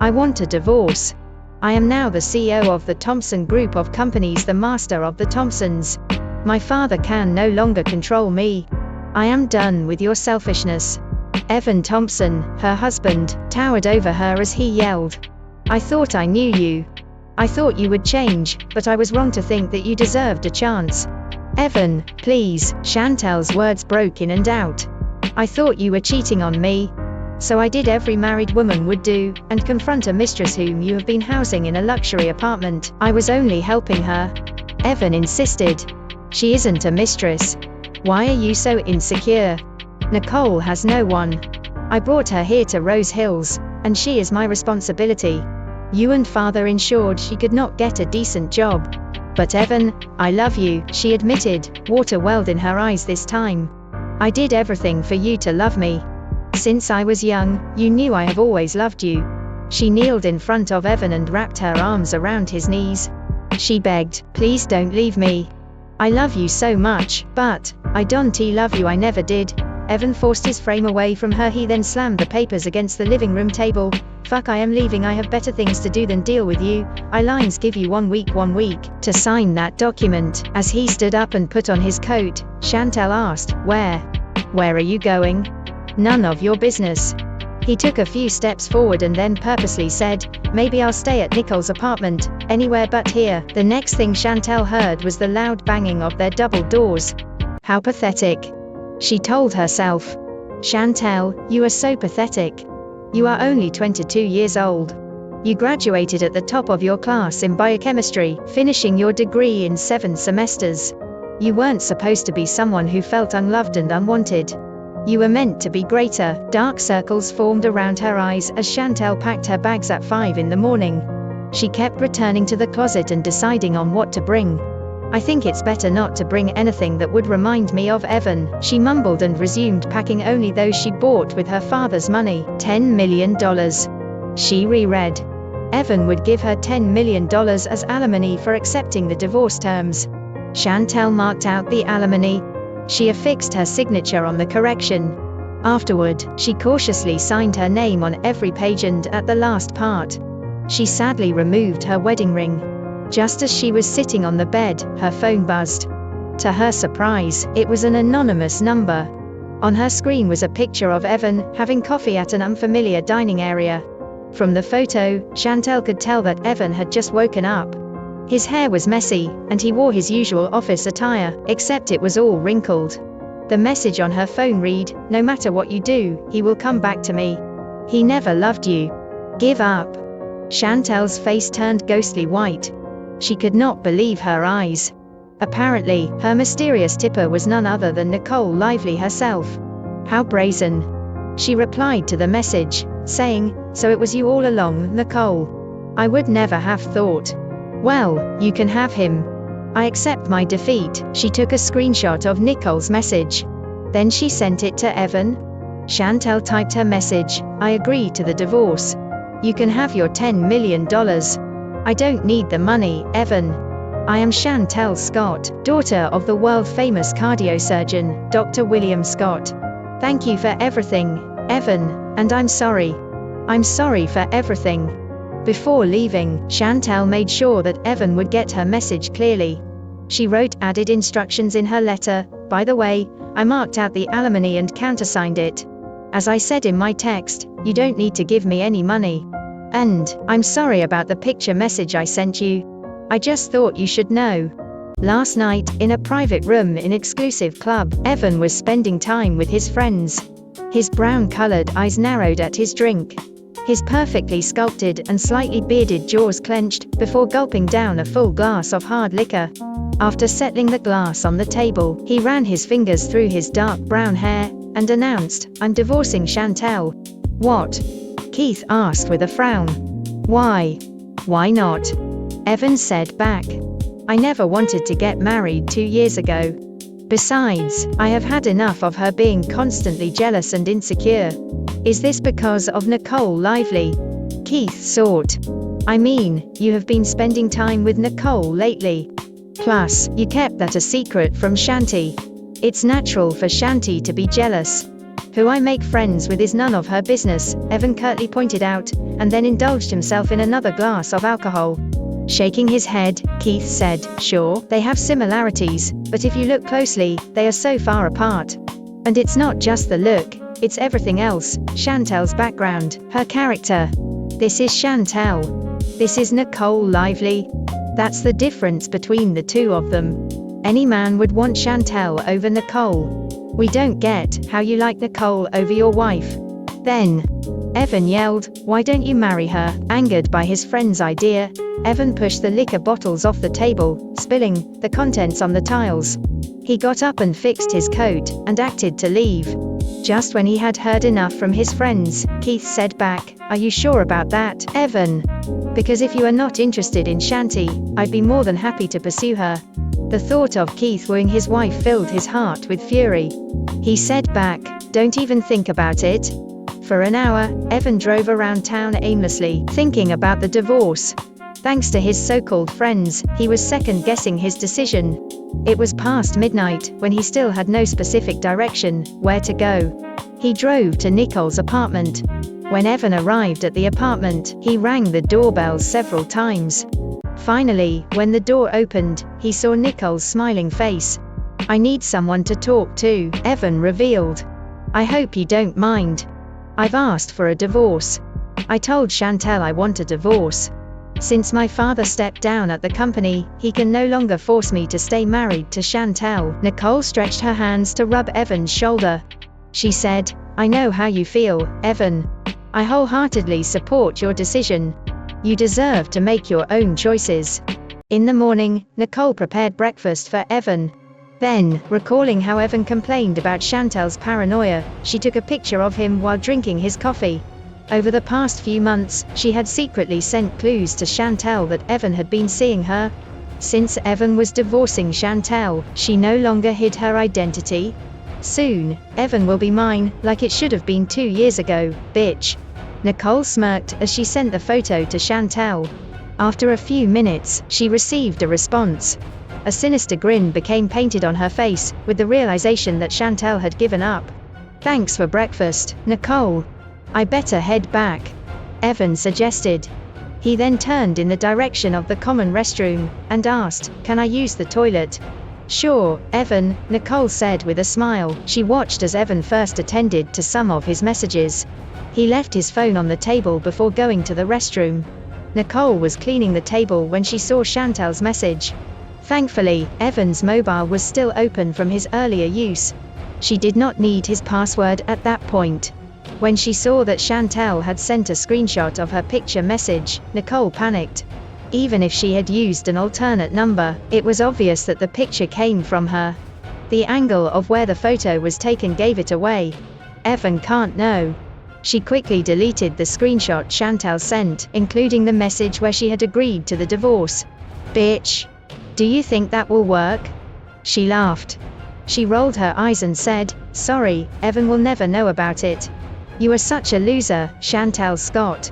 I want a divorce. I am now the CEO of the Thompson Group of Companies, the master of the Thompsons. My father can no longer control me. I am done with your selfishness." Evan Thompson, her husband, towered over her as he yelled, "I thought I knew you. I thought you would change, but I was wrong to think that you deserved a chance." "Evan, please," Chantel's words broke in and out. "I thought you were cheating on me. So I did every married woman would do, and confront a mistress whom you have been housing in a luxury apartment. I was only helping her." Evan insisted. "She isn't a mistress. Why are you so insecure? Nicole has no one. I brought her here to Rose Hills, and she is my responsibility. You and father ensured she could not get a decent job." "But Evan, I love you," she admitted, water welled in her eyes this time. "I did everything for you to love me. Since I was young, you knew I have always loved you." She kneeled in front of Evan and wrapped her arms around his knees. She begged, "Please don't leave me. I love you so much, but I don't love you. I never did." Evan forced his frame away from her. He then slammed the papers against the living room table. "Fuck, I am leaving. I have better things to do than deal with you. I lines give you 1 week to sign that document." As he stood up and put on his coat, Chantel asked, Where are you going?" "None of your business." He took a few steps forward and then purposely said, "Maybe I'll stay at Nicole's apartment, anywhere but here." The next thing Chantel heard was the loud banging of their double doors. How pathetic, she told herself. Chantel, you are so pathetic. You are only 22 years old. You graduated at the top of your class in biochemistry, finishing your degree in 7 semesters. You weren't supposed to be someone who felt unloved and unwanted. You were meant to be greater. Dark circles formed around her eyes as Chantel packed her bags at 5 in the morning. She kept returning to the closet and deciding on what to bring. "I think it's better not to bring anything that would remind me of Evan," she mumbled and resumed packing only those she bought with her father's money. $10 million. She reread. Evan would give her $10 million as alimony for accepting the divorce terms. Chantel marked out the alimony. She affixed her signature on the correction. Afterward, she cautiously signed her name on every page and, at the last part, she sadly removed her wedding ring. Just as she was sitting on the bed, her phone buzzed. To her surprise, it was an anonymous number. On her screen was a picture of Evan, having coffee at an unfamiliar dining area. From the photo, Chantel could tell that Evan had just woken up. His hair was messy, and he wore his usual office attire, except it was all wrinkled. The message on her phone read, "No matter what you do, he will come back to me. He never loved you. Give up." Chantel's face turned ghostly white. She could not believe her eyes. Apparently, her mysterious tipper was none other than Nicole Lively herself. How brazen. She replied to the message, saying, "So it was you all along, Nicole. I would never have thought. Well, you can have him. I accept my defeat." She took a screenshot of Nicole's message. Then she sent it to Evan. Chantel typed her message, "I agree to the divorce. You can have your $10 million. I don't need the money, Evan. I am Chantel Scott, daughter of the world-famous cardiosurgeon, Dr. William Scott. Thank you for everything, Evan, and I'm sorry. I'm sorry for everything." Before leaving, Chantel made sure that Evan would get her message clearly. She wrote added instructions in her letter. "By the way, I marked out the alimony and countersigned it. As I said in my text, you don't need to give me any money. And, I'm sorry about the picture message I sent you. I just thought you should know." Last night, in a private room in exclusive club, Evan was spending time with his friends. His brown-colored eyes narrowed at his drink. His perfectly sculpted and slightly bearded jaws clenched, before gulping down a full glass of hard liquor. After settling the glass on the table, he ran his fingers through his dark brown hair, and announced, "I'm divorcing Chantel." "What?" Keith asked with a frown. "Why? Why not?" Evan said back. "I never wanted to get married 2 years ago. Besides, I have had enough of her being constantly jealous and insecure." "Is this because of Nicole Lively?" Keith sought. "I mean, you have been spending time with Nicole lately. Plus, you kept that a secret from Shanti. It's natural for Shanti to be jealous. Who I make friends with is none of her business, Evan curtly pointed out, and then indulged himself in another glass of alcohol. Shaking his head, Keith said, "Sure, they have similarities, but if you look closely, they are so far apart. And it's not just the look, it's everything else, Chantel's background, her character. This is Chantel. This is Nicole Lively. That's the difference between the two of them. Any man would want Chantel over Nicole. We don't get how you like Nicole over your wife." Then, Evan yelled, "Why don't you marry her?" Angered by his friend's idea, Evan pushed the liquor bottles off the table, spilling the contents on the tiles. He got up and fixed his coat, and acted to leave. Just when he had heard enough from his friends, Keith said back, "Are you sure about that, Evan? Because if you are not interested in Shanti, I'd be more than happy to pursue her." The thought of Keith wooing his wife filled his heart with fury. He said back, "Don't even think about it." For an hour, Evan drove around town aimlessly, thinking about the divorce. Thanks to his so-called friends, he was second-guessing his decision. It was past midnight, when he still had no specific direction, where to go. He drove to Nicole's apartment. When Evan arrived at the apartment, he rang the doorbell several times. Finally, when the door opened, he saw Nicole's smiling face. "I need someone to talk to," Evan revealed. "I hope you don't mind. I've asked for a divorce. I told Chantel I want a divorce. Since my father stepped down at the company, he can no longer force me to stay married to Chantel." Nicole stretched her hands to rub Evan's shoulder. She said, "I know how you feel, Evan. I wholeheartedly support your decision. You deserve to make your own choices." In the morning, Nicole prepared breakfast for Evan. Then, recalling how Evan complained about Chantel's paranoia, she took a picture of him while drinking his coffee. Over the past few months, she had secretly sent clues to Chantel that Evan had been seeing her. Since Evan was divorcing Chantel, she no longer hid her identity. "Soon, Evan will be mine, like it should have been 2 years ago, bitch." Nicole smirked as she sent the photo to Chantel. After a few minutes, she received a response. A sinister grin became painted on her face, with the realization that Chantel had given up. "Thanks for breakfast, Nicole. I better head back," Evan suggested. He then turned in the direction of the common restroom, and asked, "Can I use the toilet?" "Sure, Evan," Nicole said with a smile. She watched as Evan first attended to some of his messages. He left his phone on the table before going to the restroom. Nicole was cleaning the table when she saw Chantel's message. Thankfully, Evan's mobile was still open from his earlier use. She did not need his password at that point. When she saw that Chantel had sent a screenshot of her picture message, Nicole panicked. Even if she had used an alternate number, it was obvious that the picture came from her. The angle of where the photo was taken gave it away. Evan can't know. She quickly deleted the screenshot Chantel sent, including the message where she had agreed to the divorce. "Bitch. Do you think that will work?" She laughed. She rolled her eyes and said, "Sorry, Evan will never know about it. You are such a loser, Chantel Scott."